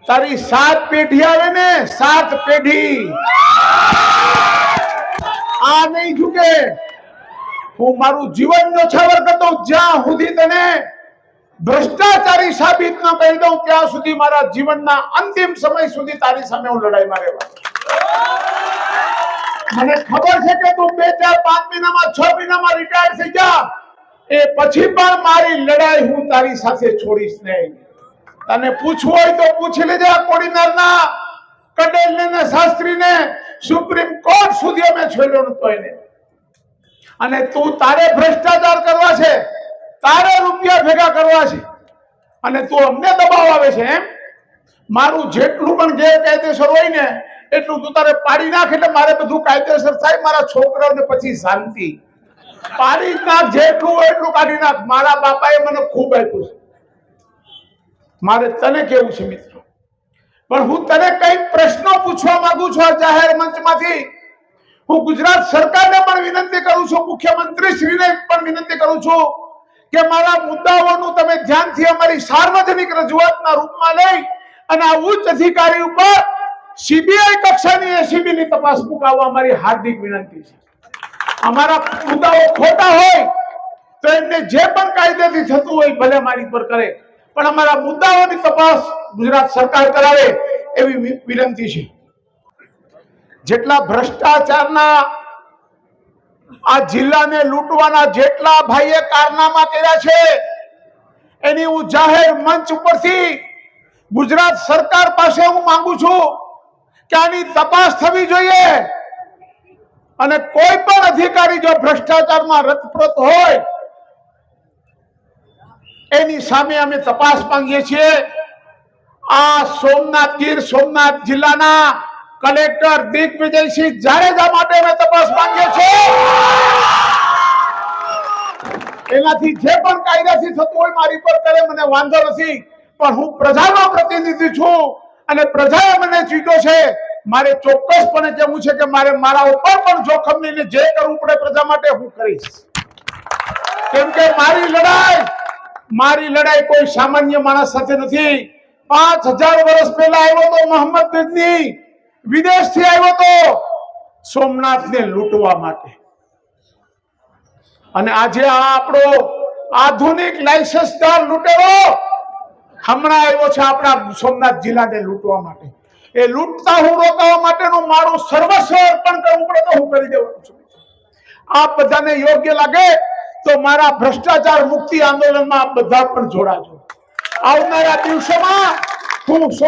તારી 7 પેઢી આવે ને 7 પેઢી આ નહીં ઝૂકે। હું મારું જીવન ન્યોછાવર કરતો જ્યાં સુધી તને ભ્રષ્ટાચારી સાબિત ન કરી દઉં ત્યાં સુધી મારા જીવનના અંતિમ સમય સુધી તારી સામે હું લડાઈમાં રહેવા। મને ખબર છે કે તું 2, 4, 5 મહિનામાં 6 મહિનામાં રિટાયર થઈ જા, એ પછી પણ મારી લડાઈ હું તારી સાથે છોડીશ નહીં। તને પૂછવું હોય તો પૂછી લેજે કોડીનારના કડેલને ને શાસ્ત્રીને, સુપ્રીમ કોર્ટ સુધી અમે છોડ્યો નતો એને। અને તું તારે ભ્રષ્ટાચાર કરવા છે, તારે રૂપિયા ભેગા કરવા છે અને તું અમને દબાવ આવે છે એમ। મારું જેટલું પણ ગેરકાયદેસર હોય ને એટલું તું તારે પાડી નાખ એટલે મારે બધું કાયદેસર થાય, મારા છોકરાઓને પછી શાંતિ। પાડી નાખ, જેટલું હોય એટલું કાઢી નાખ। મારા બાપાએ મને ખૂબ આપ્યું છે, મારે તને કેવું છે મિત્રો। પણ હું તને કઈ પ્રશ્નો પૂછવા માંગુ છું આ જાહેર મંચમાંથી। હું ગુજરાત સરકારને પણ વિનંતી કરું છું, મુખ્યમંત્રી શ્રીને પણ વિનંતી કરું છું કે મારા મુદ્દાઓનું તમે ધ્યાનથી અમારી સાર્વજનિક રજૂઆતના રૂપમાં લઈ અને આ ઉચ્ચ અધિકારી ઉપર સીબીઆઈ કક્ષાની એસીબીની તપાસ મુકાવવા અમારી હાર્દિક વિનંતી છે। અમારા મુદ્દાઓ ખોટા હોય તો એમને જે પણ કાયદેથી થતું હોય ભલે મારી પર કરે, પણ અમારા મુદ્દાઓની તપાસ ગુજરાત સરકાર કરાવે એવી વિનંતી છે। જેટલા ભ્રષ્ટાચારના આ જિલ્લાને લૂંટવાના જેટલા ભાઈએ કારનામા કર્યા છે એની હું જાહેર મંચ ઉપરથી ગુજરાત સરકાર પાસે હું માંગુ છું કે આની તપાસ થવી જોઈએ અને કોઈ પણ અધિકારી જો ભ્રષ્ટાચારમાં રતપ્રત હોય એની સામે અમે તપાસ માંગીએ છીએ। આ સોમનાથ ગીર સોમનાથ જિલ્લાના કલેક્ટર દિગ્વિજયસિંહ જાડેજા માટે અમે તપાસ માંગીએ છીએ। એનાથી જે પણ કાયદાથી થતું હોય મારી પર કરે, મને વાંધો નથી, પણ હું પ્રજાનો પ્રતિનિધિ છું અને પ્રજાએ મને ચૂંટ્યો છે। મારે ચોક્કસપણે કહેવું છે કે મારે મારા ઉપર પણ જોખમ લઈને જે કરવું પડે પ્રજા માટે હું કરીશ, કેમ કે મારી લડાઈ કોઈ સામાન્ય માણસ સાથે નથી। 5000 વર્ષ પહેલા આવ્યો તો મોહમ્મદ ગઝની, વિદેશથી આવ્યો તો સોમનાથને લૂંટવા માટે, અને આજે આ આપણો આધુનિક લાયસન્સદાર લૂંટેરો હમણાં આવ્યો છે આપણા સોમનાથ જિલ્લાને લૂંટવા માટે। એ લૂંટતા હું રોકવા માટેનું મારું સર્વસ્વ અર્પણ કરવું પડે તો હું કરી દેવાનું છું। આપ બધાને યોગ્ય લાગે તો મારા ભ્રષ્ટાચાર મુક્તિ આંદોલનમાં આપ બધા પણ જોડાજો। આવનારા દિવસોમાં હું